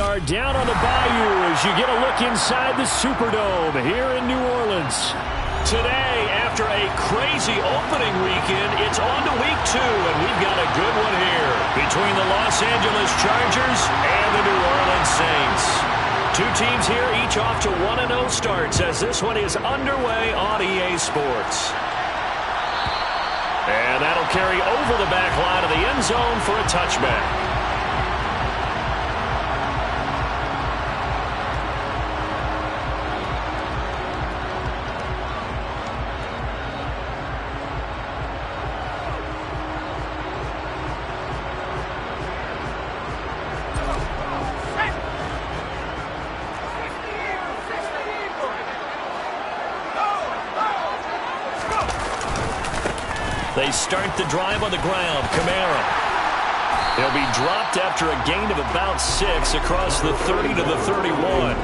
are down on the Bayou as you get a look inside the Superdome here in New Orleans. Today, after a crazy opening weekend, it's on to week 2, and we've got a good one here between the Los Angeles Chargers and the New Orleans Saints. Two teams here, each off to 1-0 starts as this one is underway on EA Sports. And that'll carry over the back line of the end zone for a touchback. They start the drive on the ground. Kamara. He'll be dropped after a gain of about 6 across the 30 to the 31.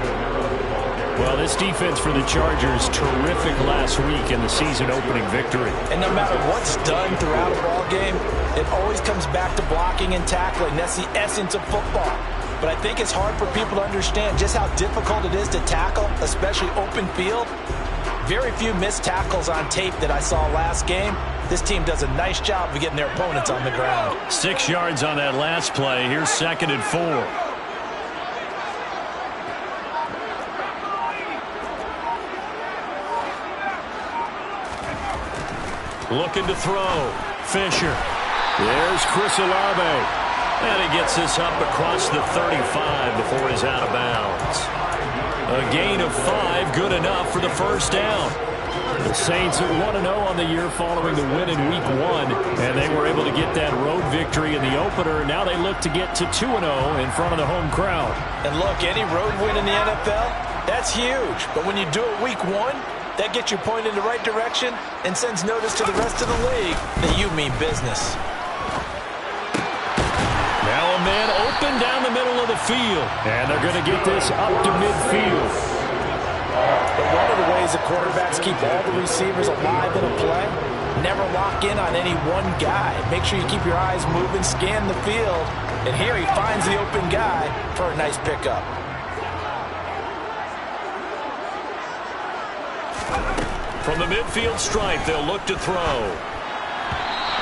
Well, this defense for the Chargers, terrific last week in the season-opening victory. And no matter what's done throughout a ball game, it always comes back to blocking and tackling. That's the essence of football. But I think it's hard for people to understand just how difficult it is to tackle, especially open field. Very few missed tackles on tape that I saw last game. This team does a nice job of getting their opponents on the ground. 6 yards on that last play. Here's 2nd and 4. Looking to throw. Fisher. There's Chris Olave. And he gets this up across the 35 before he's out of bounds. A gain of 5, good enough for the first down. The Saints at 1-0 on the year following the win in Week 1, and they were able to get that road victory in the opener. Now they look to get to 2-0 in front of the home crowd. And look, any road win in the NFL, that's huge. But when you do it Week 1, that gets you pointed in the right direction and sends notice to the rest of the league that you mean business. Now a man open down the middle of the field, and they're going to get this up to midfield. But one of the ways the quarterbacks keep all the receivers alive in a play, never lock in on any one guy. Make sure you keep your eyes moving, scan the field, and here he finds the open guy for a nice pickup. From the midfield stripe, they'll look to throw.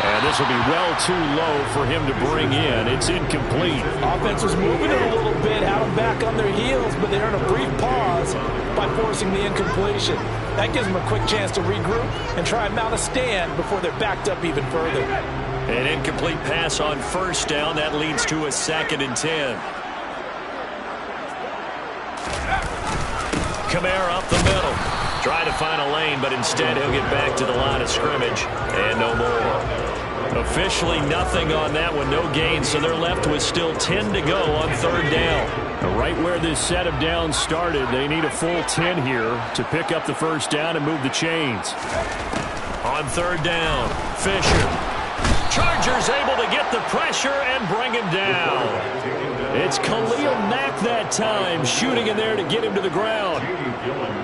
And this will be well too low for him to bring in. It's incomplete. Offense was moving it a little bit, had them back on their heels, but they earned a brief pause by forcing the incompletion. That gives them a quick chance to regroup and try and mount a stand before they're backed up even further. An incomplete pass on first down. That leads to a 2nd and 10. Kamara up the middle. Try to find a lane, but instead he'll get back to the line of scrimmage. And no more. Officially nothing on that one, no gain, so they're left with still 10 to go on 3rd down. Right where this set of downs started, they need a full 10 here to pick up the first down and move the chains. On 3rd down, Fisher. Chargers able to get the pressure and bring him down. It's Khalil Mack that time, shooting in there to get him to the ground.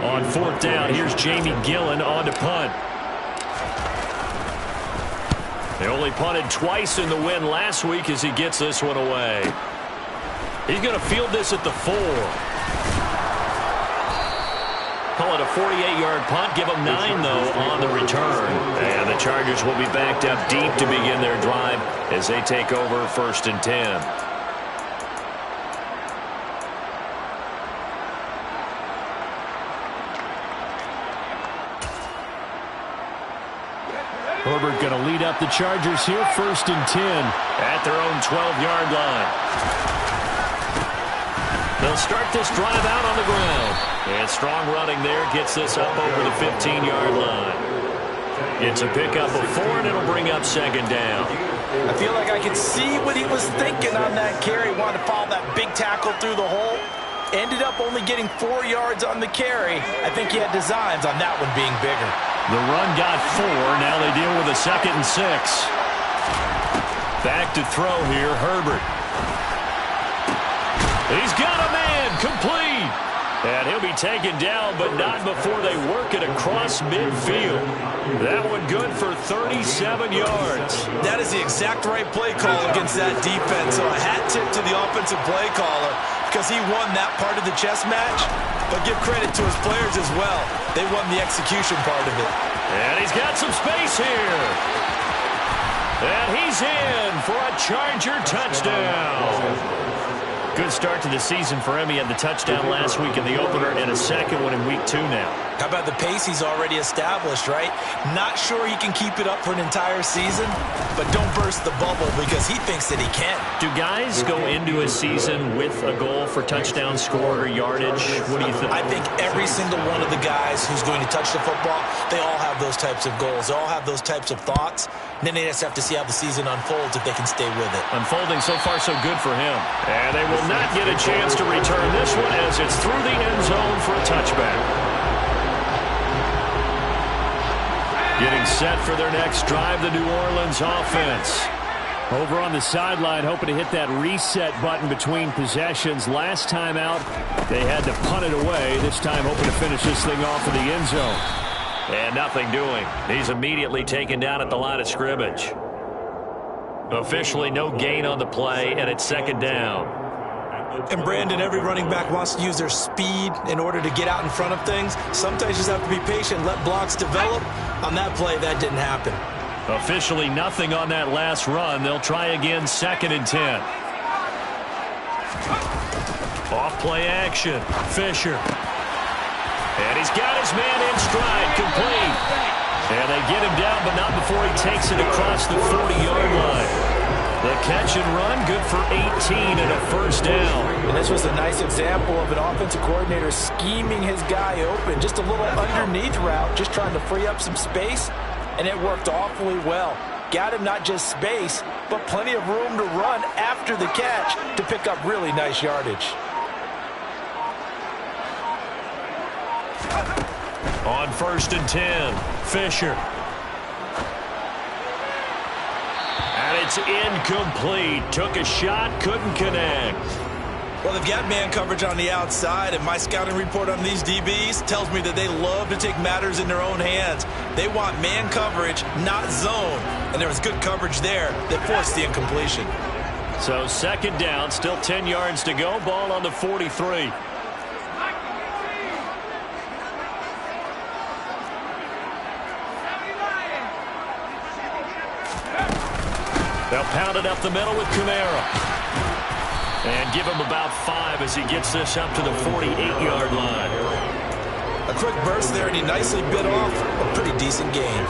On 4th down, here's Jamie Gillen on to punt. They only punted twice in the win last week as he gets this one away. He's going to field this at the 4. Call it a 48-yard punt. Give them 9, though, on the return. And the Chargers will be backed up deep to begin their drive as they take over 1st and 10. Herbert going to lead up the Chargers here, 1st and 10 at their own 12-yard line. They'll start this drive out on the ground. And strong running there gets this up over the 15-yard line. It's a pickup of 4, and it'll bring up 2nd down. I feel like I could see what he was thinking on that carry. Wanted to follow that big tackle through the hole. Ended up only getting 4 yards on the carry. I think he had designs on that one being bigger. The run got 4. Now they deal with a 2nd and 6. Back to throw here, Herbert. He's got a man, complete. And he'll be taken down, but not before they work it across midfield. That one good for 37 yards. That is the exact right play call against that defense. So a hat tip to the offensive play caller, because he won that part of the chess match, but give credit to his players as well. They won the execution part of it. And he's got some space here. And he's in for a Charger touchdown. Good start to the season for him. He had the touchdown last week in the opener and a second one in week 2 now. How about the pace he's already established, right? Not sure he can keep it up for an entire season, but don't burst the bubble because he thinks that he can. Do guys go into a season with a goal for touchdown score or yardage? What do you think? I think every single one of the guys who's going to touch the football, they all have those types of goals. They all have those types of thoughts. And then they just have to see how the season unfolds if they can stay with it. Unfolding so far so good for him. And they will not get a chance to return this one as it's through the end zone for a touchback. Getting set for their next drive, the New Orleans offense. Over on the sideline, hoping to hit that reset button between possessions. Last time out, they had to punt it away. This time, hoping to finish this thing off in the end zone. And nothing doing. He's immediately taken down at the line of scrimmage. Officially no gain on the play, and it's second down. And Brandon, every running back wants to use their speed in order to get out in front of things. Sometimes you just have to be patient, let blocks develop. On that play, that didn't happen. Officially nothing on that last run. They'll try again, 2nd and 10. Off play action. Fisher. And he's got his man in stride, complete. And they get him down, but not before he takes it across the 40-yard line. The catch and run, good for 18 and a first down. And this was a nice example of an offensive coordinator scheming his guy open. Just a little underneath route, just trying to free up some space, and it worked awfully well. Got him not just space, but plenty of room to run after the catch to pick up really nice yardage. On 1st and 10, Fisher. And it's incomplete. Took a shot, couldn't connect. Well, they've got man coverage on the outside, and my scouting report on these DBs tells me that they love to take matters in their own hands. They want man coverage, not zone. And there was good coverage there that forced the incompletion. So 2nd down, still 10 yards to go. Ball on the 43. They'll pound it up the middle with Kamara. And give him about 5 as he gets this up to the 48-yard line. A quick burst there, and he nicely bit off a pretty decent gain.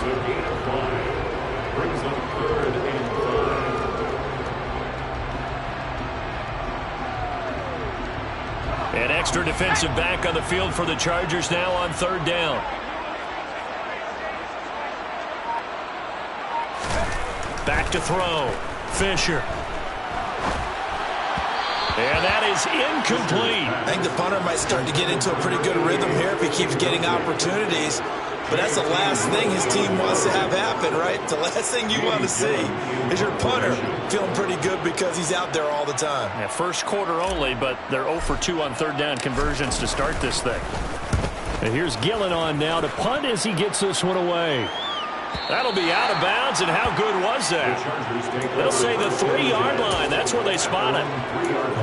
An extra defensive back on the field for the Chargers now on 3rd down. Back to throw. Fisher. And that is incomplete. I think the punter might start to get into a pretty good rhythm here if he keeps getting opportunities. But that's the last thing his team wants to have happen, right? The last thing you want to see is your punter feeling pretty good because he's out there all the time. Yeah, first quarter only, but they're 0 for 2 on 3rd down conversions to start this thing. And here's Gillen on now to punt as he gets this one away. That'll be out of bounds, and how good was that? They'll say the 3-yard line. That's where they spot it.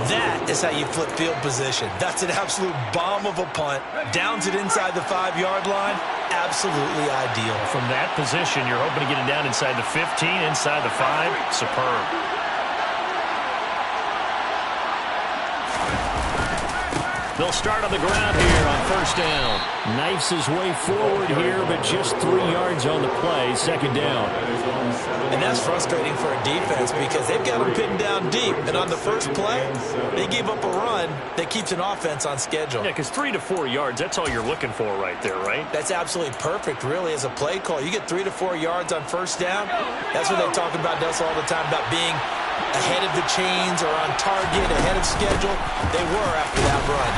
That is how you flip field position. That's an absolute bomb of a punt. Downs it inside the 5-yard line. Absolutely ideal. From that position, you're hoping to get it down inside the 15, inside the 5. Superb. They'll start on the ground here on 1st down. Knifes his way forward here, but just 3 yards on the play. 2nd down. And that's frustrating for a defense because they've got them pinned down deep. And on the first play, they gave up a run that keeps an offense on schedule. Yeah, because 3 to 4 yards, that's all you're looking for right there, right? That's absolutely perfect, really, as a play call. You get 3 to 4 yards on 1st down. That's what they talk about us all the time, about being ahead of the chains or on target, ahead of schedule. They were after that run.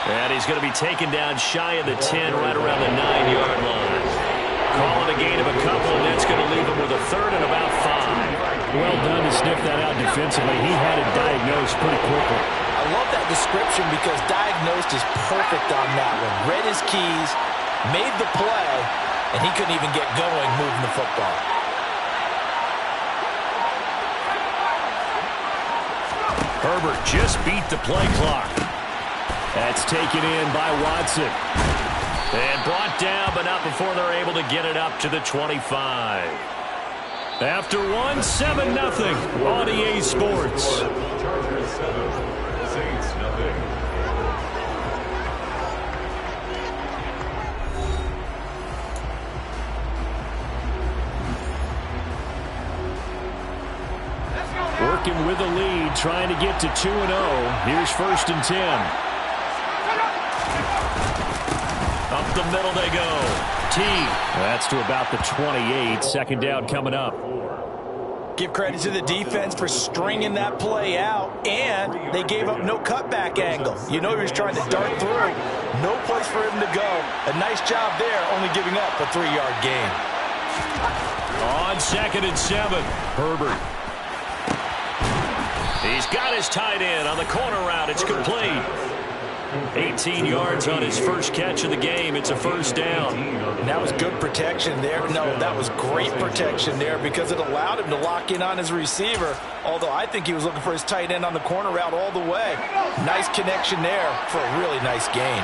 And he's going to be taken down shy of the 10, right around the 9-yard line. Calling a gain of a couple, and that's going to leave him with a 3rd and about 5. Well done to sniff that out defensively. He had it diagnosed pretty quickly. I love that description because diagnosed is perfect on that one. Read his keys, made the play, and he couldn't even get going moving the football. Herbert just beat the play clock. That's taken in by Watson. And brought down, but not before they're able to get it up to the 25. After one, 7-0 on EA Sports. Chargers 7, Saints 0. Working with the lead, trying to get to 2-0. Here's 1st and 10. Up the middle they go. T. That's to about the 28. 2nd down coming up. Give credit to the defense for stringing that play out, and they gave up no cutback angle. You know he was trying to dart through. No place for him to go. A nice job there, only giving up a 3-yard gain. On 2nd and 7, Herbert. He's got his tight end on the corner route. It's complete. 18 yards on his first catch of the game. It's a 1st down. And that was good protection there. No, that was great protection there because it allowed him to lock in on his receiver, although I think he was looking for his tight end on the corner route all the way. Nice connection there for a really nice gain.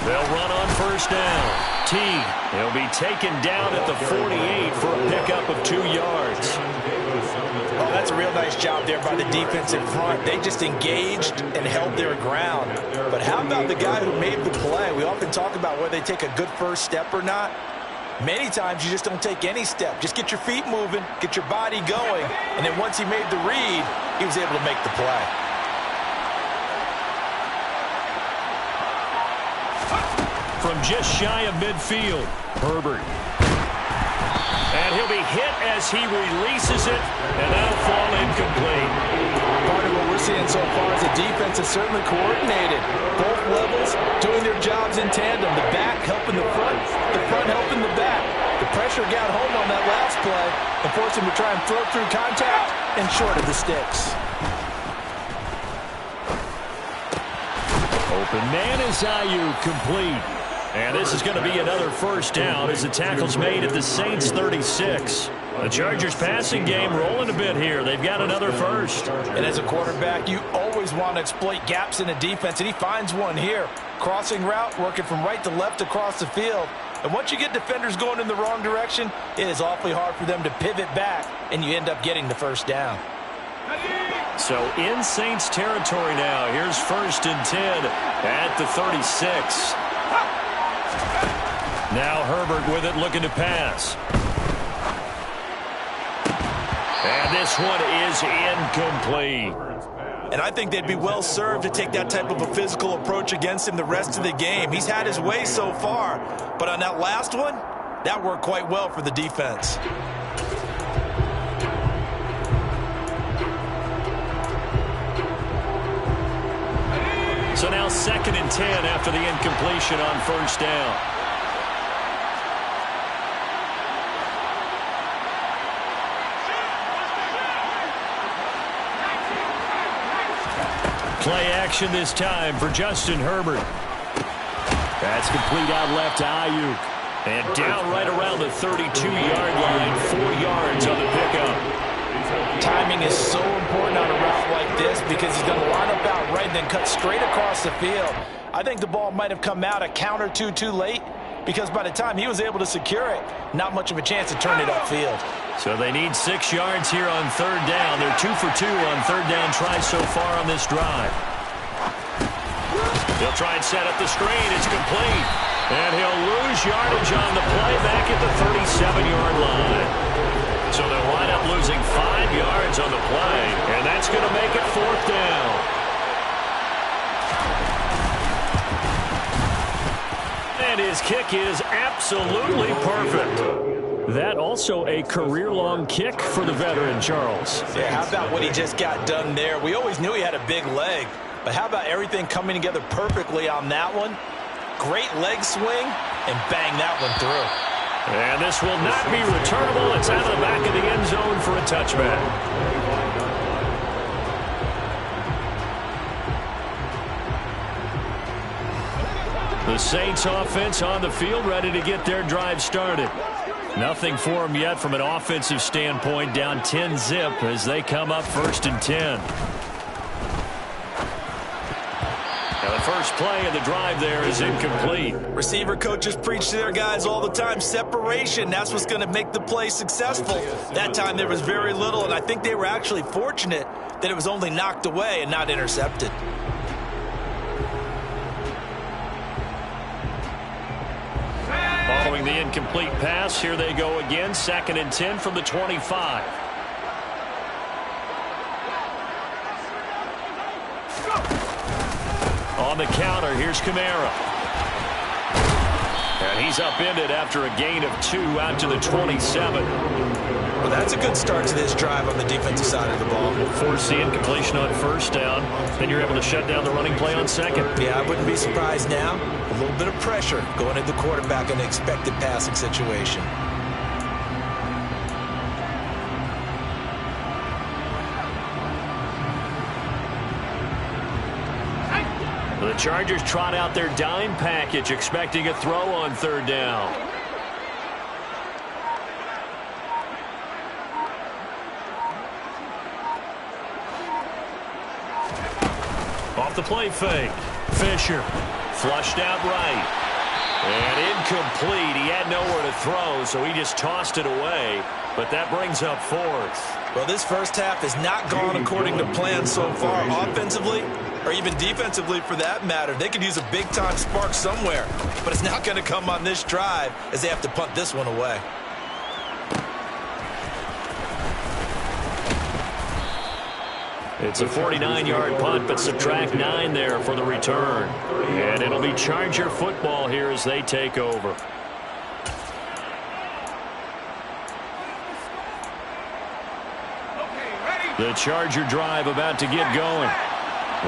They'll run on 1st down. T. He'll be taken down at the 48 for a pickup of 2 yards. Oh, that's a real nice job there by the defense in front. They just engaged and held their ground. But how about the guy who made the play? We often talk about whether they take a good first step or not. Many times you just don't take any step. Just get your feet moving, get your body going, and then once he made the read, he was able to make the play. From just shy of midfield, Herbert. And he'll be hit as he releases it, and that'll fall incomplete. Part of what we're seeing so far is the defense is certainly coordinated. Both levels doing their jobs in tandem. The back helping the front helping the back. The pressure got home on that last play and forced him to try and throw through contact and short of the sticks. Open man is Ayuk, complete. And this is going to be another 1st down as the tackle's made at the Saints 36. The Chargers passing game rolling a bit here. They've got another 1st. And as a quarterback, you always want to exploit gaps in the defense, and he finds one here. Crossing route, working from right to left across the field. And once you get defenders going in the wrong direction, it is awfully hard for them to pivot back, and you end up getting the 1st down. So in Saints territory now. Here's 1st and 10 at the 36. Now Herbert with it, looking to pass. And this one is incomplete. And I think they'd be well served to take that type of a physical approach against him the rest of the game. He's had his way so far, but on that last one, that worked quite well for the defense. So now 2nd and 10 after the incompletion on 1st down. Play action this time for Justin Herbert. That's complete out left to Ayuk. And down right around the 32-yard line, 4 yards on the pickup. Timing is so important on a route like this because he's going to line up out right and then cut straight across the field. I think the ball might have come out a count or two too late because by the time he was able to secure it, not much of a chance to turn it upfield. So they need 6 yards here on 3rd down. They're 2 for 2 on 3rd down tries so far on this drive. They'll try and set up the screen. It's complete. And he'll lose yardage on the play back at the 37-yard line. So they'll wind up losing 5 yards on the play, and that's going to make it 4th down. And his kick is absolutely perfect. That also a career-long kick for the veteran, Charles. Yeah, how about what he just got done there? We always knew he had a big leg, but how about everything coming together perfectly on that one? Great leg swing, and bang that one through. And this will not be returnable. It's out of the back of the end zone for a touchback. The Saints offense on the field, ready to get their drive started. Nothing for them yet from an offensive standpoint, down 10-zip as they come up 1st and 10. Now the first play of the drive there is incomplete. Receiver coaches preach to their guys all the time. Separation, that's what's going to make the play successful. That time there was very little, and I think they were actually fortunate that it was only knocked away and not intercepted. Following the incomplete pass, here they go again. 2nd and 10 from the 25. On the counter, here's Kamara. And he's upended after a gain of 2 out to the 27. Well, that's a good start to this drive on the defensive side of the ball. Force the incompletion on 1st down. Then you're able to shut down the running play on 2nd. Yeah, I wouldn't be surprised now. A little bit of pressure going at the quarterback in an expected passing situation. The Chargers trot out their dime package, expecting a throw on 3rd down. Off the play fake. Fisher flushed out right. And incomplete. He had nowhere to throw, so he just tossed it away. But that brings up 4th. Well, this first half has not gone according to plan so far. Offensively, or even defensively for that matter, they could use a big-time spark somewhere. But it's not going to come on this drive as they have to punt this one away. It's a 49-yard punt, but subtract 9 there for the return. And it'll be Charger football here as they take over. The Charger drive about to get going.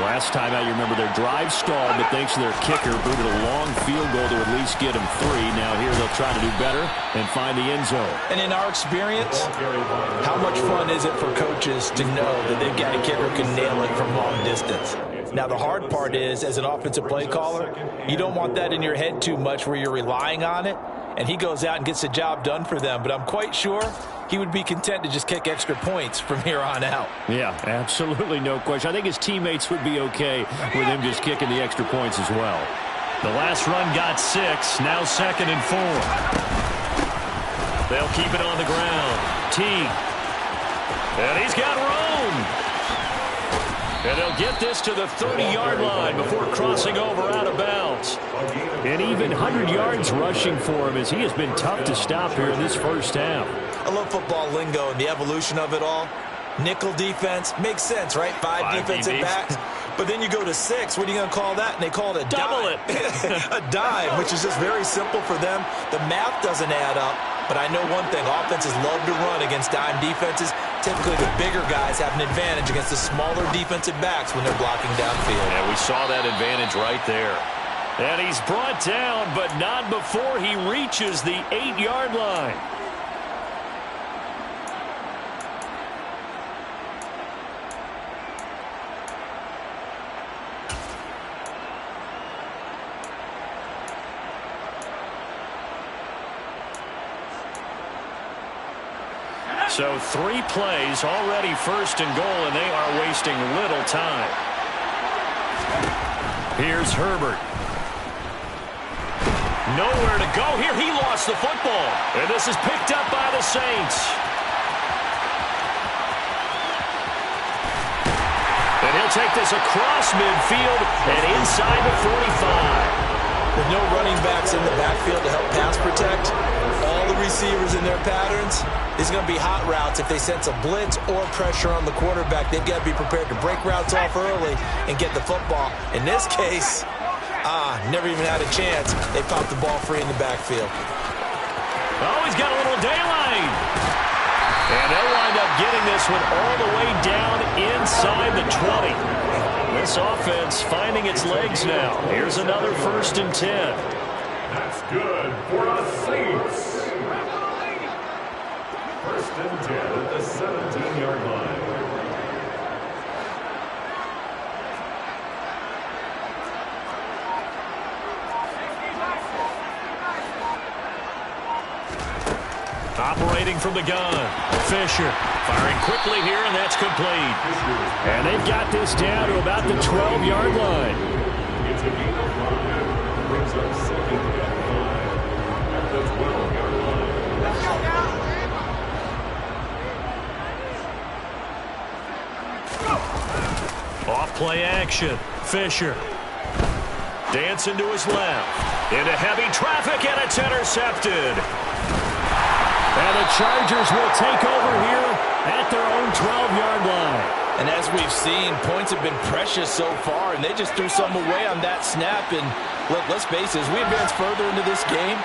Last time out, you remember their drive stalled, but thanks to their kicker, booted a long field goal to at least get them 3. Now here they'll try to do better and find the end zone. And in our experience, how much fun is it for coaches to know that they've got a kicker who can nail it from long distance? Now, the hard part is, as an offensive play caller, you don't want that in your head too much where you're relying on it, and he goes out and gets the job done for them. But I'm quite sure he would be content to just kick extra points from here on out. Yeah, absolutely no question. I think his teammates would be okay with him just kicking the extra points as well. The last run got 6, now 2nd and 4. They'll keep it on the ground. Teague. And he's got room. And they'll get this to the 30-yard line before crossing over out of bounds. And even 100 yards rushing for him as he has been tough to stop here in this first half. I love football lingo and the evolution of it all. Nickel defense makes sense, right? 5 defensive backs. But then you go to 6. What are you going to call that? And they call it a double dime. A dime, which is just very simple for them. The math doesn't add up. But I know one thing. Offenses love to run against dime defenses. Typically, the bigger guys have an advantage against the smaller defensive backs when they're blocking downfield. Yeah, we saw that advantage right there. And he's brought down, but not before he reaches the 8-yard line. So 3 plays, already 1st and goal, and they are wasting little time. Here's Herbert. Nowhere to go here. He lost the football. And this is picked up by the Saints. And he'll take this across midfield and inside the 45. With no running backs in the backfield to help pass protect, all the receivers in their patterns, it's going to be hot routes. If they sense a blitz or pressure on the quarterback, they've got to be prepared to break routes off early and get the football. In this case, never even had a chance. They popped the ball free in the backfield. Oh, he's got a little daylight. And they'll wind up getting this one all the way down inside the 20. This offense finding its legs now. Here's another 1st and 10. That's good for the Saints. 1st and 10 at the 17-yard line. Operating from the gun. Fisher firing quickly here, and that's complete. And they've got this down to about the 12-yard line. It's a gain of 5. Brings up second and 5 at the 12-yard line. Off play action. Fisher. Dancing to his left. Into heavy traffic, and it's intercepted. And the Chargers will take over here at their own 12-yard line. And as we've seen, points have been precious so far, and they just threw some away on that snap. And look, let's face it, as we advance further into this game,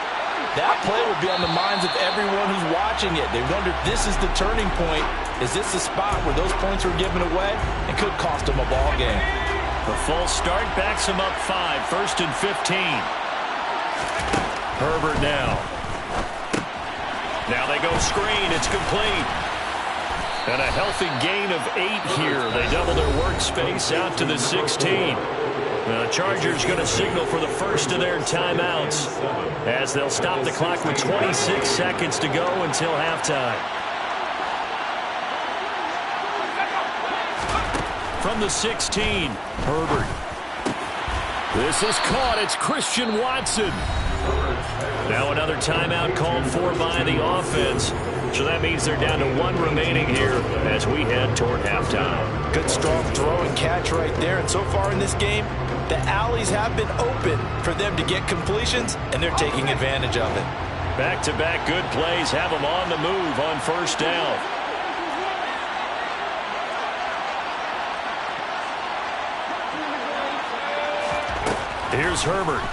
that play will be on the minds of everyone who's watching it. They wonder if this is the turning point. Is this the spot where those points were given away? It could cost them a ball game. The false start backs him up 5, 1st and 15. Herbert now. Now they go screen. It's complete. And a healthy gain of 8 here. They double their workspace out to the 16. The Chargers going to signal for the first of their timeouts as they'll stop the clock with 26 seconds to go until halftime. From the 16, Herbert. This is caught. It's Christian Watson. Now another timeout called for by the offense. So that means they're down to 1 remaining here as we head toward halftime. Good strong throw and catch right there. And so far in this game, the alleys have been open for them to get completions, and they're taking advantage of it. Back-to-back good plays have them on the move on first down. Here's Herbert.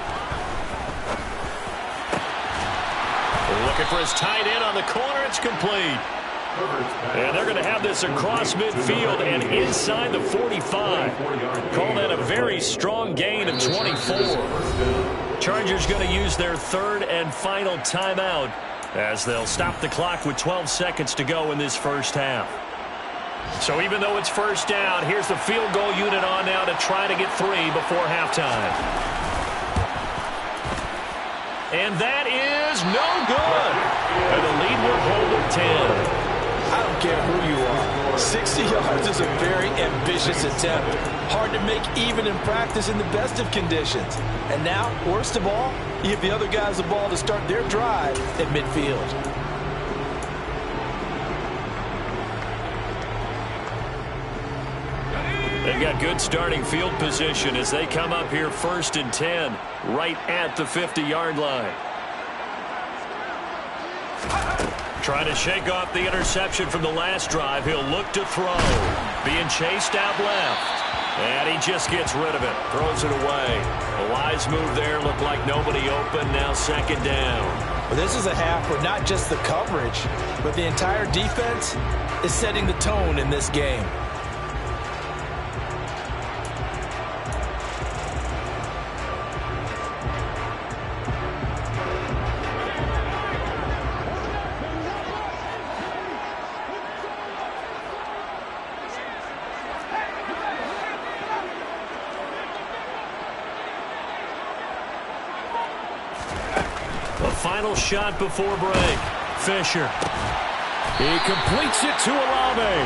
Looking for his tight end on the corner. It's complete. And they're going to have this across midfield and inside the 45. Call that a very strong gain of 24. Chargers going to use their 3rd and final timeout as they'll stop the clock with 12 seconds to go in this first half. So even though it's first down, here's the field goal unit on now to try to get 3 before halftime. And that is no good. And the lead will hold at 10. I don't care who you are. 60 yards is a very ambitious attempt. Hard to make even in practice in the best of conditions. And now, worst of all, you give the other guys the ball to start their drive at midfield. They've got good starting field position as they come up here 1st and 10, right at the 50-yard line. Trying to shake off the interception from the last drive. He'll look to throw. Being chased out left. And he just gets rid of it. Throws it away. A wise move there. Looked like nobody open. Now 2nd down. Well, this is a half where not just the coverage, but the entire defense is setting the tone in this game. Final shot before break. Fisher. He completes it to Olave.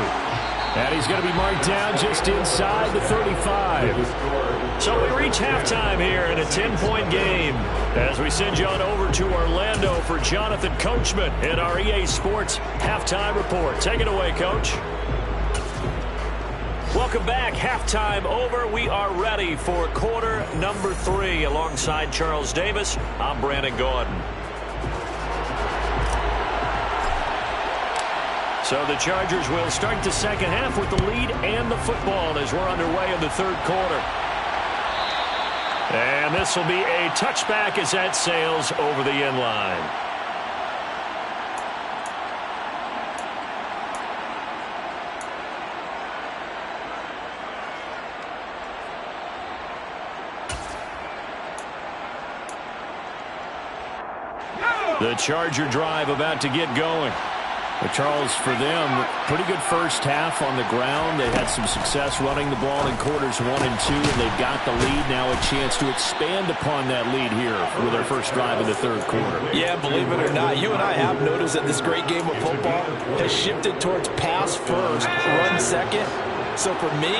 And he's going to be marked down just inside the 35. So we reach halftime here in a 10-point game as we send you on over to Orlando for Jonathan Coachman in our EA Sports Halftime Report. Take it away, Coach. Welcome back. Halftime over. We are ready for quarter number 3. Alongside Charles Davis, I'm Brandon Gordon. So the Chargers will start the second half with the lead and the football as we're underway in the 3rd quarter. And this will be a touchback as that sails over the end line. The Charger drive about to get going. But Charles, for them, pretty good first half on the ground. They had some success running the ball in quarters 1 and 2, and they've got the lead. Now a chance to expand upon that lead here with their first drive in the third quarter. Yeah, believe it or not, you and I have noticed that this great game of football has shifted towards pass first, run second. So for me,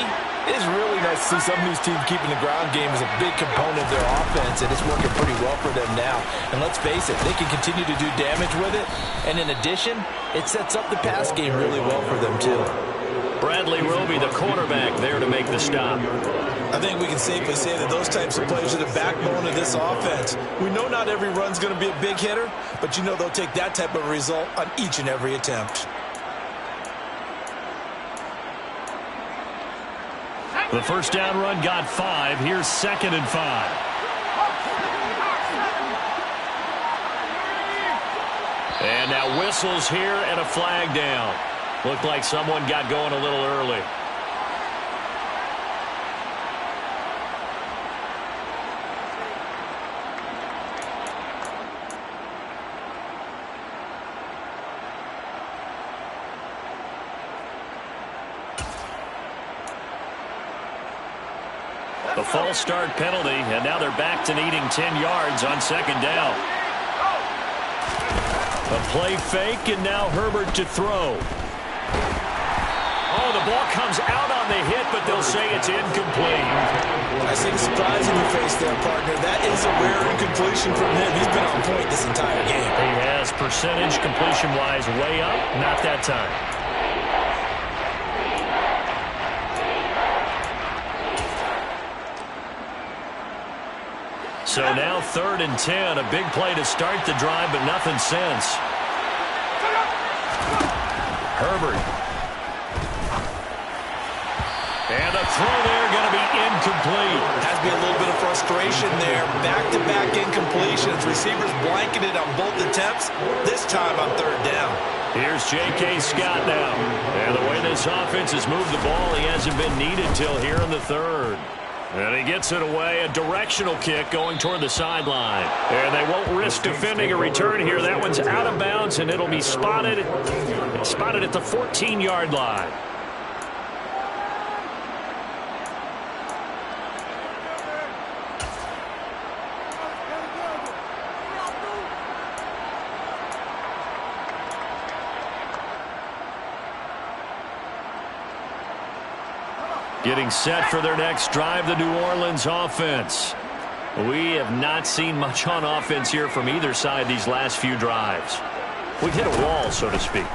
it is really nice to see some of these teams keeping the ground game as a big component of their offense, and it's working pretty well for them now. And let's face it, they can continue to do damage with it. And in addition, it sets up the pass game really well for them, too. Bradley Roby, the quarterback, there to make the stop. I think we can safely say that those types of plays are the backbone of this offense. We know not every run's going to be a big hitter, but you know they'll take that type of result on each and every attempt. The first down run got 5. Here's 2nd and 5. And now whistles here and a flag down. Looked like someone got going a little early. The false start penalty, and now they're back to needing 10 yards on 2nd down. A play fake, and now Herbert to throw. Oh, the ball comes out on the hit, but they'll say it's incomplete. I see the surprise in your face there, partner. That is a rare incompletion from him. He's been on point this entire game. He has percentage completion-wise way up, not that time. So now 3rd and 10, a big play to start the drive, but nothing since. Herbert. And a throw there going to be incomplete. Has to be a little bit of frustration there. Back-to-back incompletions. Receivers blanketed on both attempts. This time on 3rd down. Here's J.K. Scott now. And the way this offense has moved the ball, he hasn't been needed till here in the 3rd. And he gets it away, a directional kick going toward the sideline. And they won't risk defending a return here. That one's out of bounds, and it'll be spotted at the 14-yard line. Getting set for their next drive, the New Orleans offense. We have not seen much on offense here from either side these last few drives. We've hit a wall, so to speak.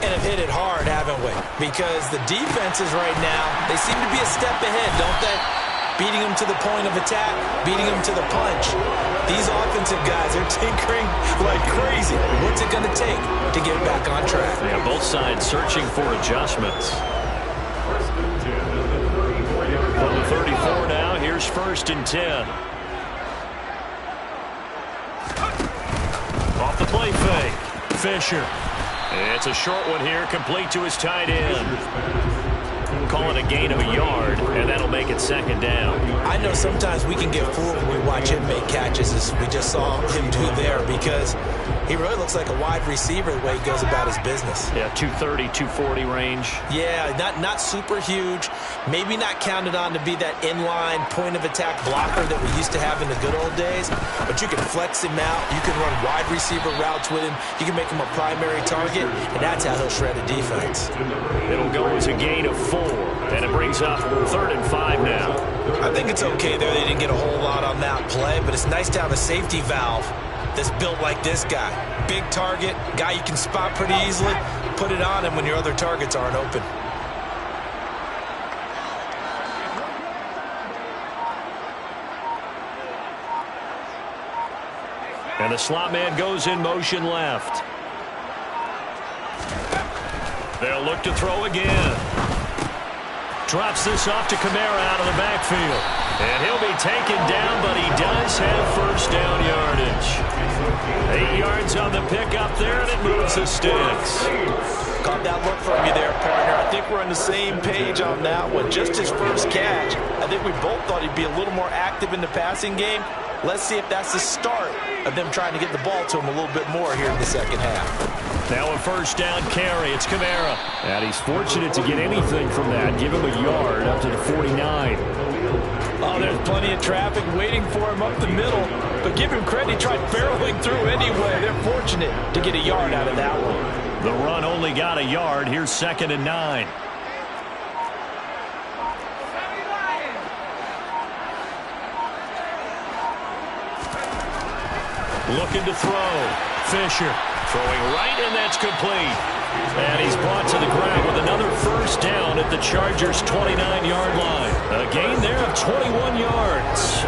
And have hit it hard, haven't we? Because the defenses right now, they seem to be a step ahead, don't they? Beating them to the point of attack, beating them to the punch. These offensive guys are tinkering like crazy. What's it going to take to get back on track? Yeah, both sides searching for adjustments. From the 34 now, here's 1st and 10. Off the play fake. Fisher. It's a short one here, complete to his tight end. Call it a gain of a yard, and that'll make it 2nd down. I know sometimes we can get fooled when we watch him make catches, as we just saw him do there, because he really looks like a wide receiver the way he goes about his business. Yeah, 230, 240 range. Yeah, not super huge. Maybe not counted on to be that inline point-of-attack blocker that we used to have in the good old days, but you can flex him out. You can run wide receiver routes with him. You can make him a primary target, and that's how he'll shred a defense. It'll go as a gain of 4, and it brings up 3rd and 5 now. I think it's okay there. They didn't get a whole lot on that play, but it's nice to have a safety valve that's built like this guy. Big target, guy you can spot pretty easily. Put it on him when your other targets aren't open. And the slot man goes in motion left. They'll look to throw again. Drops this off to Kamara out of the backfield. And he'll be taken down, but he does have 1st down yardage. 8 yards on the pickup there, and it moves the sticks. Caught that look from you there, partner. I think we're on the same page on that one. Just his first catch. I think we both thought he'd be a little more active in the passing game. Let's see if that's the start of them trying to get the ball to him a little bit more here in the second half. Now a first down carry. It's Kamara. And he's fortunate to get anything from that. Give him a yard up to the 49. Oh, there's plenty of traffic waiting for him up the middle. But give him credit, he tried barreling through anyway. They're fortunate to get a yard out of that one. The run only got a yard. Here's 2nd and 9. Looking to throw. Fisher throwing right, and that's complete. And he's brought to the ground with another first down at the Chargers' 29-yard line. A gain there of 21 yards.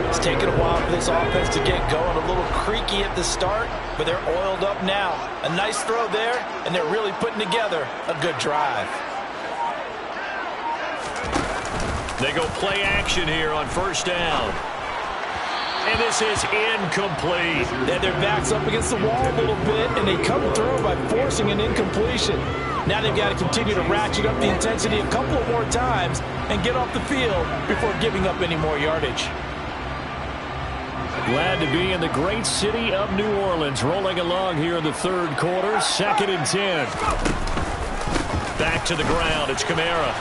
It's taken a while for this offense to get going. A little creaky at the start, but they're oiled up now. A nice throw there, and they're really putting together a good drive. They go play action here on first down. And this is incomplete. And their back's up against the wall a little bit, and they come through by forcing an incompletion. Now they've got to continue to ratchet up the intensity a couple of more times and get off the field before giving up any more yardage. Glad to be in the great city of New Orleans, rolling along here in the third quarter. 2nd and 10. Back to the ground. It's Kamara.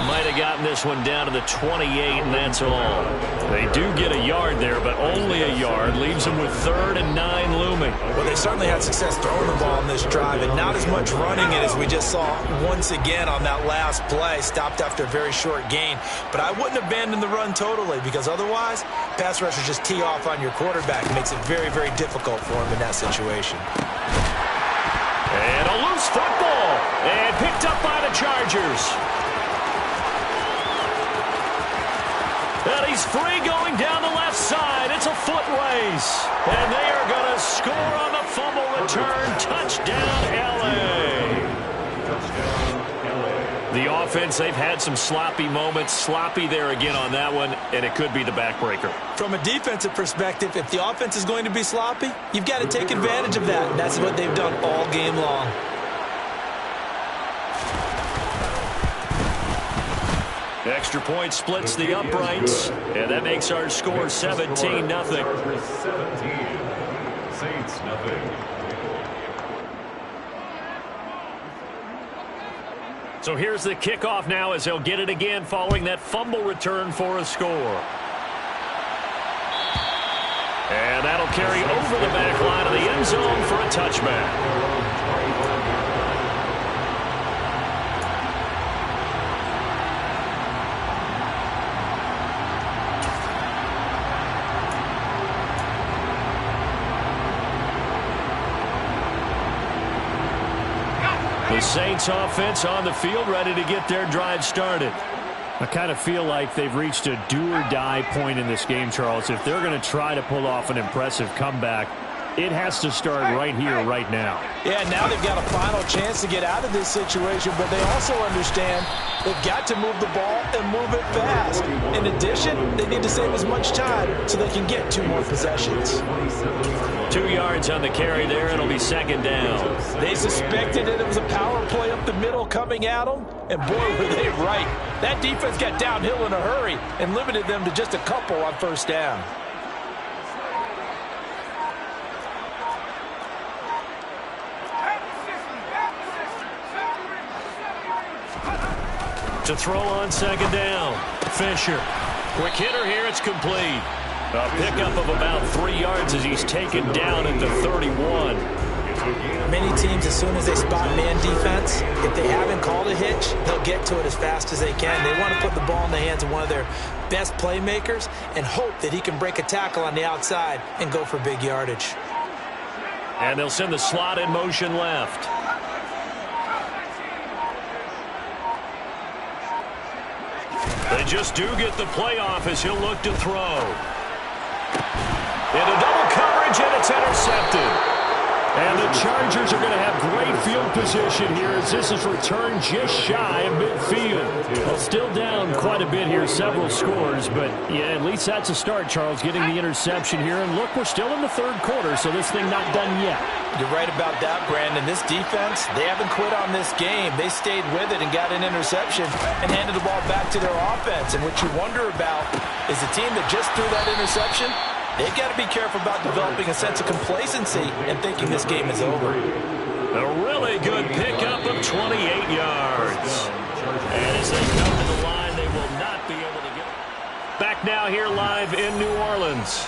Might have gotten this one down to the 28, and that's all. They do get a yard there, but only a yard. Leaves them with 3rd and 9 looming. Well, they certainly had success throwing the ball on this drive, and not as much running it as we just saw once again on that last play. Stopped after a very short gain. But I wouldn't abandon the run totally, because otherwise, pass rushers just tee off on your quarterback. It makes it very, very difficult for him in that situation. And a loose football. And picked up by the Chargers. And he's free going down the left side. It's a foot race. And they are going to score on the fumble return. Touchdown, L.A. The offense, they've had some sloppy moments. Sloppy there again on that one, and it could be the backbreaker. From a defensive perspective, if the offense is going to be sloppy, you've got to take advantage of that. And that's what they've done all game long. Extra point splits the uprights, and that makes our score 17-0. 17. Saints nothing. So here's the kickoff now as they'll get it again following that fumble return for a score. And that'll carry over the back line of the end zone for a touchback. The Saints offense on the field, ready to get their drive started. I kind of feel like they've reached a do-or-die point in this game, Charles. If they're going to try to pull off an impressive comeback, it has to start right here, right now. Yeah, now they've got a final chance to get out of this situation, but they also understand they've got to move the ball and move it fast. In addition, they need to save as much time so they can get 2 more possessions. 2 yards on the carry there. It'll be 2nd down. They suspected that it was a power play up the middle coming at them, and boy, were they right. That defense got downhill in a hurry and limited them to just a couple on first down. To throw on 2nd down. Fisher. Quick hitter here. It's complete. A pickup of about 3 yards as he's taken down at the 31. Many teams, as soon as they spot man defense, if they haven't called a hitch, they'll get to it as fast as they can. They want to put the ball in the hands of one of their best playmakers and hope that he can break a tackle on the outside and go for big yardage. And they'll send the slot in motion left. They just do get the playoff as he'll look to throw. Into double coverage, and it's intercepted. And the Chargers are going to have great field position here as this is returned just shy of midfield. Well, still down quite a bit here, several scores, but yeah, at least that's a start, Charles, getting the interception here. And look, we're still in the third quarter, so this thing not done yet. You're right about that, Brandon. This defense, they haven't quit on this game. They stayed with it and got an interception and handed the ball back to their offense. And what you wonder about is the team that just threw that interception, they've got to be careful about developing a sense of complacency and thinking this game is over. A really good pickup of 28 yards. And as they come to the line, they will not be able to get it. Back now here live in New Orleans.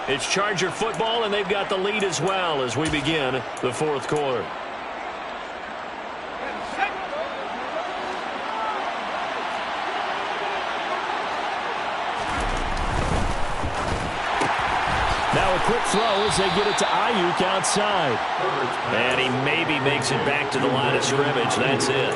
It's Charger football, and they've got the lead as well as we begin the fourth quarter. Now a quick throw as they get it to Ayuk outside. And he maybe makes it back to the line of scrimmage. That's it.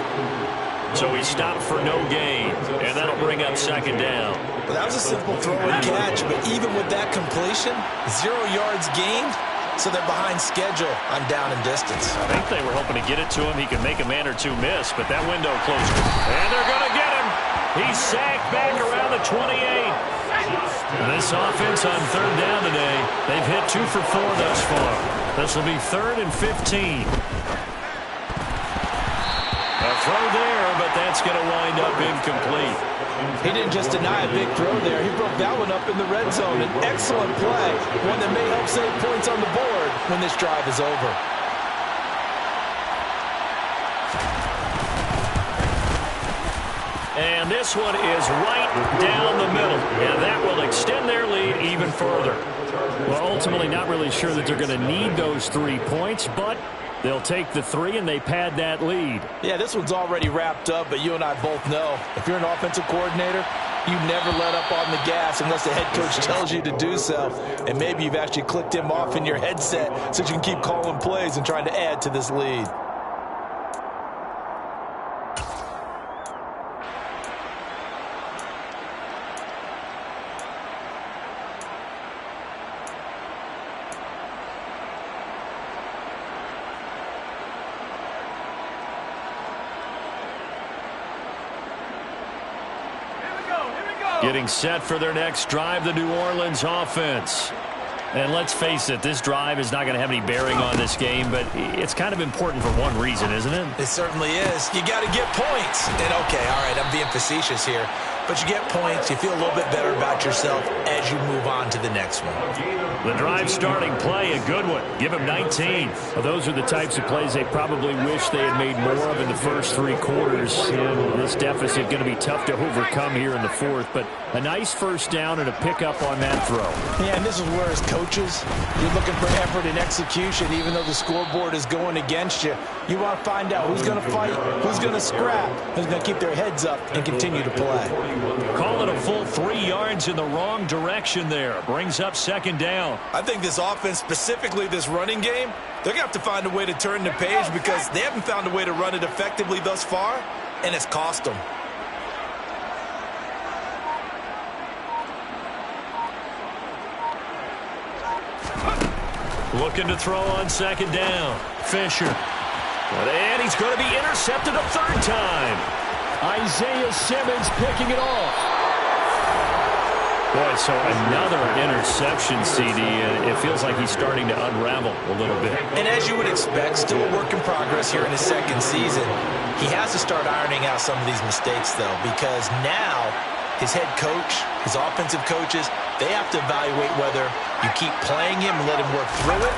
So he stopped for no gain, and that'll bring up second down. Well, that was a simple throw and catch, but even with that completion, 0 yards gained, so they're behind schedule on down and distance. I think they were hoping to get it to him. He could make a man or two miss, but that window closed. And they're going to get him. He's sacked back around the 28. This offense on third down today, they've hit 2 for 4 thus far. This will be 3rd and 15. A throw there, but that's going to wind up incomplete. He didn't just deny a big throw there. He broke that one up in the red zone. An excellent play, one that may help save points on the board when this drive is over. And this one is right down the middle, and that will extend their lead even further. Well, ultimately not really sure that they're going to need those 3 points, but they'll take the 3 and they pad that lead. Yeah, this one's already wrapped up, but you and I both know if you're an offensive coordinator, you never let up on the gas unless the head coach tells you to do so. And maybe you've actually clicked him off in your headset so you can keep calling plays and trying to add to this lead. Getting set for their next drive, the New Orleans offense. And let's face it, this drive is not going to have any bearing on this game, but it's kind of important for one reason, isn't it? It certainly is. You got to get points. And okay, all right, I'm being facetious here. But you get points, you feel a little bit better about yourself as you move on to the next one. The drive starting play, a good one. Give him 19. Well, those are the types of plays they probably wish they had made more of in the first 3 quarters. And this deficit going to be tough to overcome here in the fourth. But a nice first down and a pickup on that throw. Yeah, and this is where as coaches, you're looking for effort and execution even though the scoreboard is going against you. You want to find out who's going to fight, who's going to scrap, who's going to keep their heads up and continue to play. Call it a full 3 yards in the wrong direction there. Brings up second down. I think this offense, specifically this running game, they're going to have to find a way to turn the page because they haven't found a way to run it effectively thus far, and it's cost them. Looking to throw on second down. Fisher. And he's going to be intercepted a 3rd time. Isaiah Simmons picking it off. Boy, so another interception, CD, and it feels like he's starting to unravel a little bit. And as you would expect, still a work in progress here in his 2nd season. He has to start ironing out some of these mistakes, though, because now his head coach, his offensive coaches, they have to evaluate whether you keep playing him and let him work through it,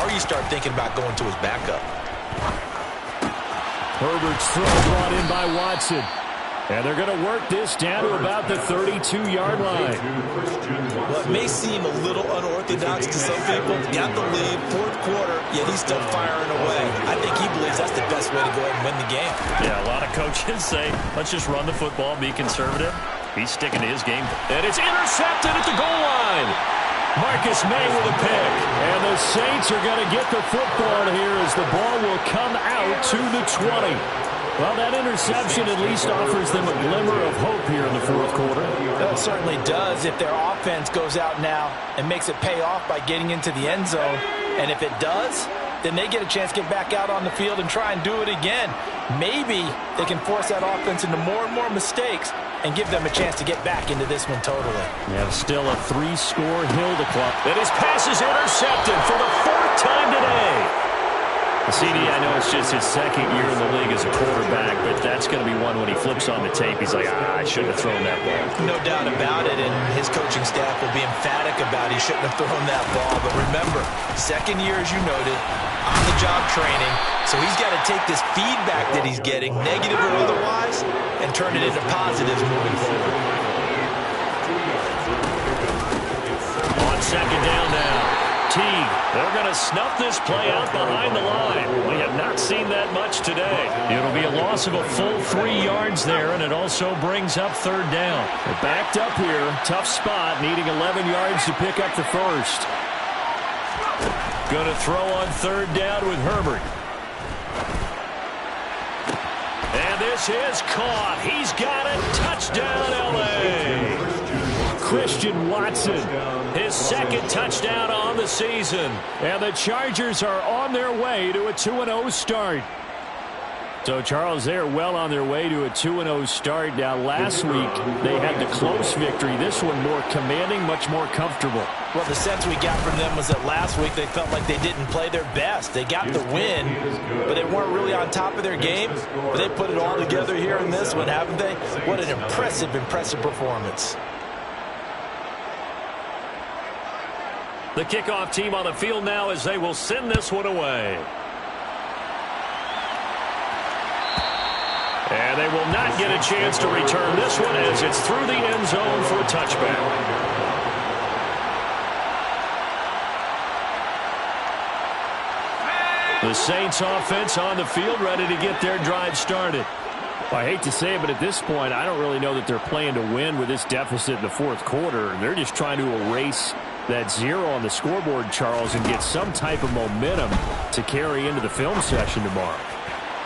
or you start thinking about going to his backup. Herbert's throw brought in by Watson. And they're going to work this down to about the 32-yard line. Well, it may seem a little unorthodox to some people. Got the lead, 4th quarter, yet he's still firing away. I think he believes that's the best way to go ahead and win the game. Yeah, a lot of coaches say, let's just run the football, be conservative. He's sticking to his game. And it's intercepted at the goal line. Marcus May with a pick. And the Saints are going to get the football here as the ball will come out to the 20. Well, that interception at least offers them a glimmer of hope here in the 4th quarter. Well, it certainly does. If their offense goes out now and makes it pay off by getting into the end zone, And if it does, then they get a chance to get back out on the field and try and do it again. Maybe they can force that offense into more and more mistakes and give them a chance to get back into this one totally. Yeah, still a 3-score hill to climb. And his pass is intercepted for the 4th time today. CD, I know it's just his 2nd year in the league as a quarterback, but that's going to be one when he flips on the tape. He's like, I shouldn't have thrown that ball. No doubt about it, and his coaching staff will be emphatic about he shouldn't have thrown that ball. But remember, 2nd year, as you noted, on-the-job training, so he's got to take this feedback that he's getting, negative or otherwise, and turn it into positives moving forward. On 2nd down now. They're going to snuff this play out behind the line. We have not seen that much today. It'll be a loss of a full 3 yards there, and it also brings up 3rd down. They're backed up here. Tough spot, needing 11 yards to pick up the first. Going to throw on 3rd down with Herbert. And this is caught. He's got it. Touchdown, L.A. Christian Watson. His 2nd touchdown on the season. And the Chargers are on their way to a 2-0 start. So, Charles, they're well on their way to a 2-0 start. Now, last week, they had the close victory. This one more commanding, much more comfortable. Well, the sense we got from them was that last week they felt like they didn't play their best. They got the win, but they weren't really on top of their game. But they put it all together here in this one, haven't they? What an impressive, impressive performance. The kickoff team on the field now as they will send this one away. And they will not get a chance to return this one as it's through the end zone for a touchback. The Saints offense on the field ready to get their drive started. I hate to say it, but at this point, I don't really know that they're playing to win with this deficit in the 4th quarter. They're just trying to erase that 0 on the scoreboard, Charles, and get some type of momentum to carry into the film session tomorrow.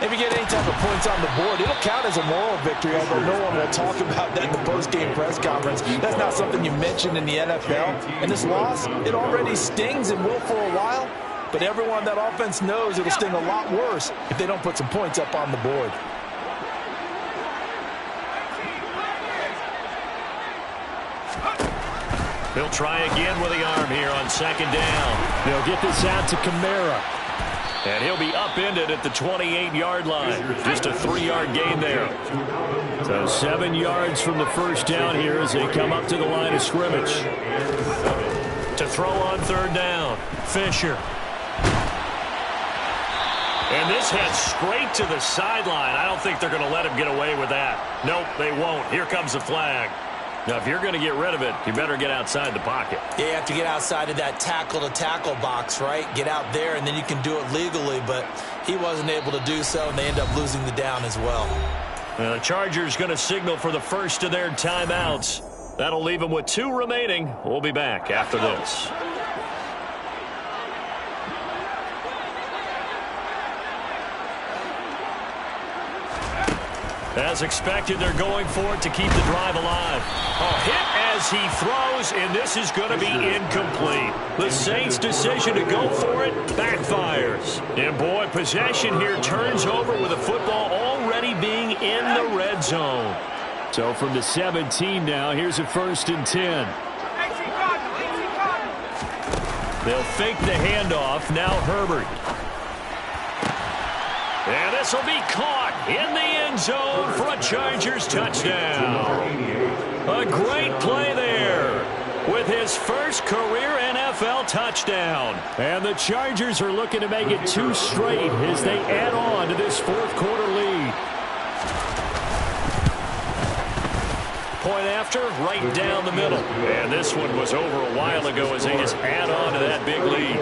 If you get any type of points on the board, it'll count as a moral victory, although no one will talk about that in the post-game press conference. That's not something you mentioned in the NFL. And this loss, it already stings and will for a while, but everyone on that offense knows it'll sting a lot worse if they don't put some points up on the board. They'll try again with the arm here on 2nd down. They'll get this out to Kamara. And he'll be upended at the 28-yard line. Just a 3-yard gain there. So 7 yards from the first down here as they come up to the line of scrimmage. To throw on 3rd down, Fisher. And this heads straight to the sideline. I don't think they're going to let him get away with that. Nope, they won't. Here comes the flag. Now, if you're going to get rid of it, you better get outside the pocket. Yeah, you have to get outside of that tackle-to-tackle box, right? Get out there, and then you can do it legally, but he wasn't able to do so, and they end up losing the down as well. Now, the Chargers going to signal for the first of their timeouts. That'll leave them with 2 remaining. We'll be back after this. As expected, they're going for it to keep the drive alive. A hit as he throws, and this is going to be incomplete. The Saints' decision to go for it backfires. And boy, possession here turns over with the football already being in the red zone. So from the 17 now, here's a 1st and 10. They'll fake the handoff. Now Herbert. And this will be caught in the end zone for a Chargers touchdown. A great play there with his first career NFL touchdown. And the Chargers are looking to make it 2 straight as they add on to this 4th quarter lead. Point after, right down the middle. And this one was over a while ago as they just add on to that big lead.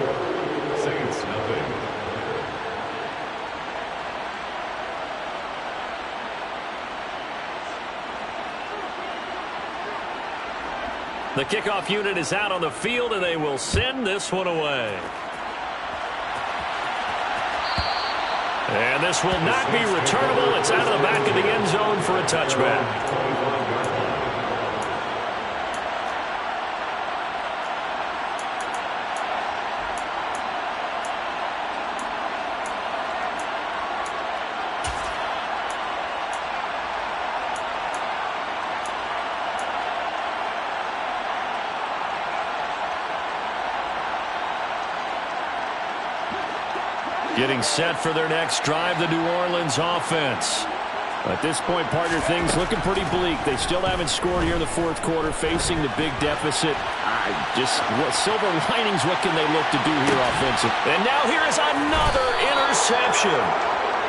Saints nothing. The kickoff unit is out on the field, and they will send this one away. And this will not be returnable. It's out of the back of the end zone for a touchback. Getting set for their next drive, the New Orleans offense. At this point, partner, things looking pretty bleak. They still haven't scored here in the fourth quarter, facing the big deficit. Silver linings, what can they look to do here offensively? And now here is another interception.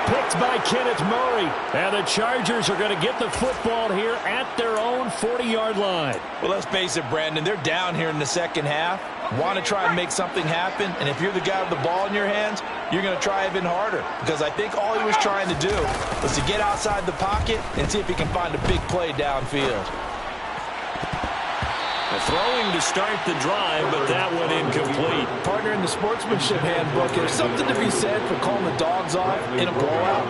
Picked by Kenneth Murray. And the Chargers are going to get the football here at their own 40-yard line. Well, let's face it, Brandon. They're down here in the second half. Want to try and make something happen. And if you're the guy with the ball in your hands, you're going to try even harder. Because I think all he was trying to do was to get outside the pocket and see if he can find a big play downfield. Throwing to start the drive, but that went incomplete. Partner, in the sportsmanship handbook, there's something to be said for calling the dogs off in a blowout.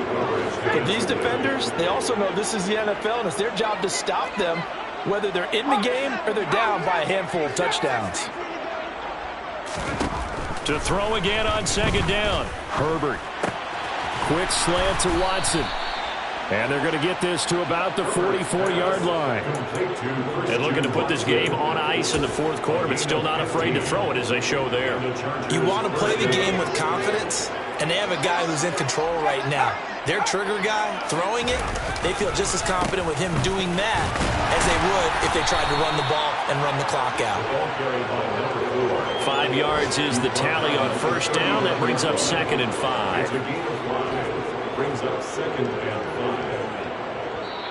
But these defenders, they also know this is the NFL, and it's their job to stop them, whether they're in the game or they're down by a handful of touchdowns. To throw again on second down. Herbert. Quick slant to Watson. And they're going to get this to about the 44-yard line. And looking to put this game on ice in the fourth quarter, but still not afraid to throw it as they show there. You want to play the game with confidence, and they have a guy who's in control right now. Their trigger guy throwing it, they feel just as confident with him doing that as they would if they tried to run the ball and run the clock out. 5 yards is the tally on first down. That brings up 2nd and 5. Brings up 2nd and 5.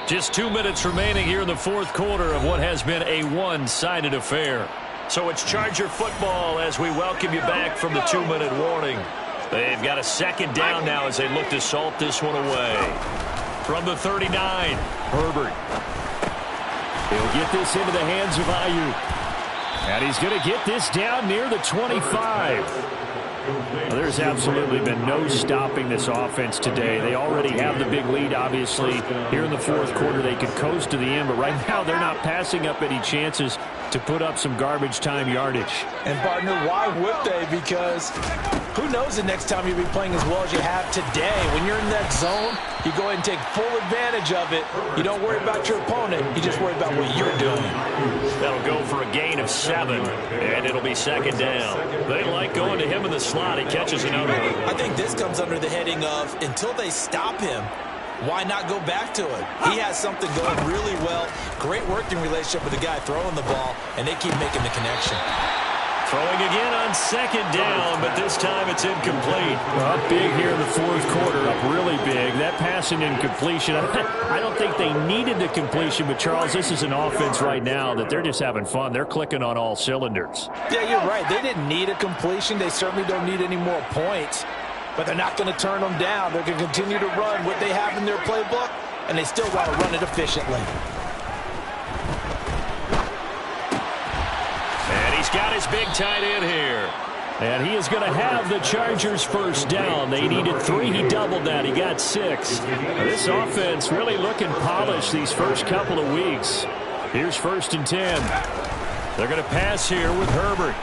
Just 2 minutes remaining here in the fourth quarter of what has been a one-sided affair. So it's Charger football as we welcome you back from the 2-minute warning. They've got a second down now as they look to salt this one away. From the 39, Herbert. He'll get this into the hands of Ayuk. And he's going to get this down near the 25. Well, there's absolutely been no stopping this offense today. They already have the big lead, obviously. Here in the fourth quarter, they could coast to the end, but right now they're not passing up any chances to put up some garbage time yardage. And, partner, why would they? Because who knows the next time you'll be playing as well as you have today. When you're in that zone, you go ahead and take full advantage of it. You don't worry about your opponent. You just worry about what you're doing. That'll go for a gain of 7, and it'll be second down. They like going to him in the slot. He catches another one. I think this comes under the heading of until they stop him, why not go back to it? He has something going really well. Great working relationship with the guy throwing the ball, and they keep making the connection. Throwing again on second down, but this time it's incomplete. Up big here in the fourth quarter, up really big. That pass and incompletion, I don't think they needed the completion, but Charles, this is an offense right now that they're just having fun. They're clicking on all cylinders. Yeah, you're right. They didn't need a completion. They certainly don't need any more points, but they're not going to turn them down. They're going to continue to run what they have in their playbook, and they still want to run it efficiently. He's got his big tight end here. And he is going to have the Chargers first down. They needed 3. He doubled that. He got 6. This offense really looking polished these first couple of weeks. Here's 1st and 10. They're going to pass here with Herbert.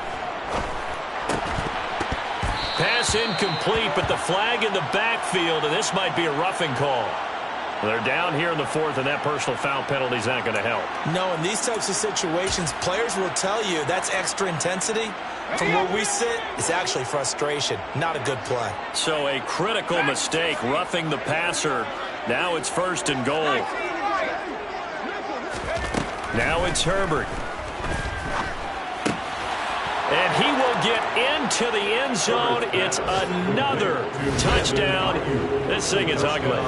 Pass incomplete, but the flag in the backfield, and this might be a roughing call. They're down here in the fourth, and that personal foul penalty is not going to help. No, in these types of situations, players will tell you that's extra intensity. From where we sit, it's actually frustration, not a good play. So a critical mistake, roughing the passer. Now it's 1st and goal. Now it's Herbert. And he will get into the end zone. It's another touchdown. This thing is ugly.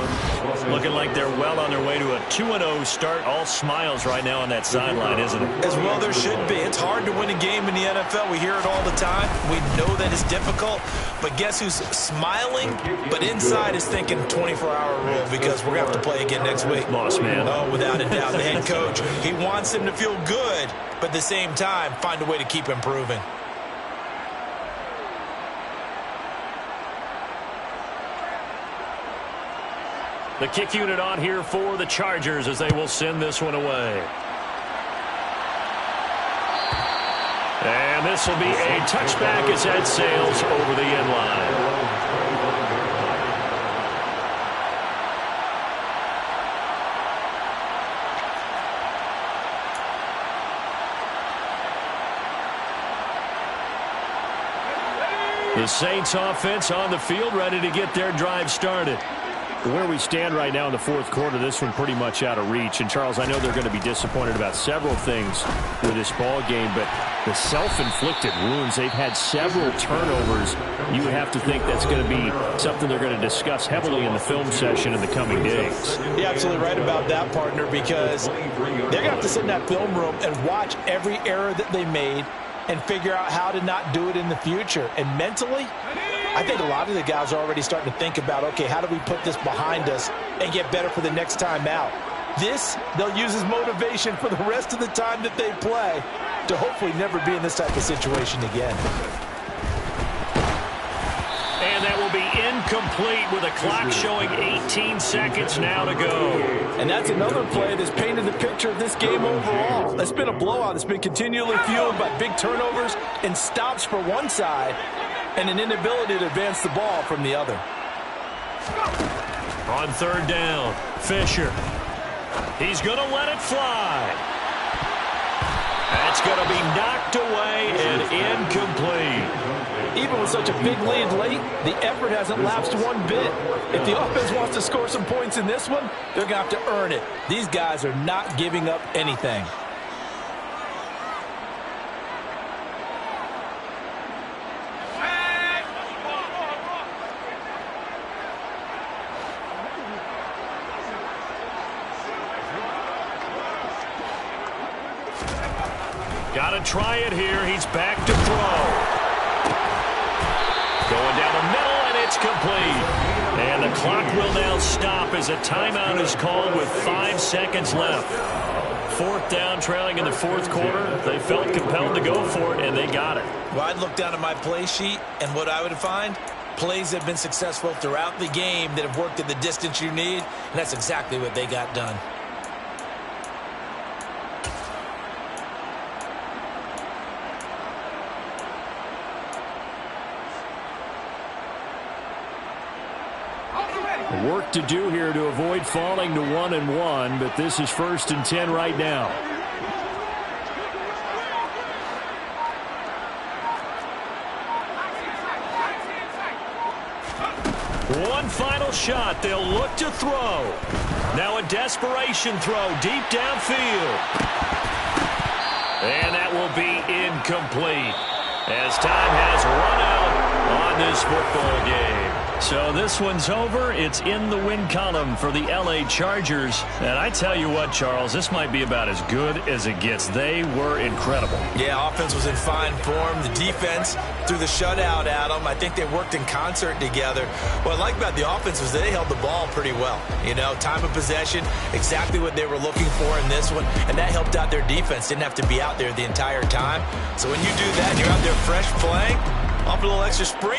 Looking like they're well on their way to a 2-0 start. All smiles right now on that sideline, isn't it? As well there should be. It's hard to win a game in the NFL. We hear it all the time. We know that it's difficult. But guess who's smiling? But inside is thinking 24-hour rule because we're going to have to play again next week. Boss man. Oh, without a doubt. The head coach, he wants them to feel good, but at the same time, find a way to keep improving. The kick unit on here for the Chargers as they will send this one away. And this will be a touchback as that sails over the end line. The Saints offense on the field, ready to get their drive started. Where we stand right now in the fourth quarter, this one pretty much out of reach. And, Charles, I know they're going to be disappointed about several things with this ball game, but the self-inflicted wounds, they've had several turnovers. You would have to think that's going to be something they're going to discuss heavily in the film session in the coming days. You're absolutely right about that, partner, because they're going to have to sit in that film room and watch every error that they made and figure out how to not do it in the future. And mentally, I think a lot of the guys are already starting to think about, okay, how do we put this behind us and get better for the next time out? This, they'll use as motivation for the rest of the time that they play to hopefully never be in this type of situation again. And that will be incomplete with a clock showing 18 seconds now to go. And that's another play that's painted the picture of this game overall. It's been a blowout. It's been continually fueled by big turnovers and stops for one side and an inability to advance the ball from the other. On third down, Fisher. He's going to let it fly. That's going to be knocked away and incomplete. Even with such a big lead late, the effort hasn't lapsed one bit. If the offense wants to score some points in this one, they're going to have to earn it. These guys are not giving up anything. Got to try it here. He's back to throw. Going down the middle, and it's complete. And the clock will now stop as a timeout is called with 5 seconds left. Fourth down, trailing in the fourth quarter. They felt compelled to go for it, and they got it. Well, I'd look down at my play sheet, and what I would find, plays have been successful throughout the game that have worked at the distance you need, and that's exactly what they got done. Work to do here to avoid falling to 1-1, but this is 1st and 10 right now. One final shot. They'll look to throw. Now a desperation throw deep downfield. And that will be incomplete as time has run out on this football game. So this one's over. It's in the win column for the LA Chargers. And I tell you what, Charles, this might be about as good as it gets. They were incredible. Yeah, offense was in fine form. The defense through the shutout, Adam, I think they worked in concert together. What I like about the offense was they held the ball pretty well. You know, time of possession, exactly what they were looking for in this one. And that helped out their defense. Didn't have to be out there the entire time. So when you do that and you're out there fresh playing, off a little extra spring,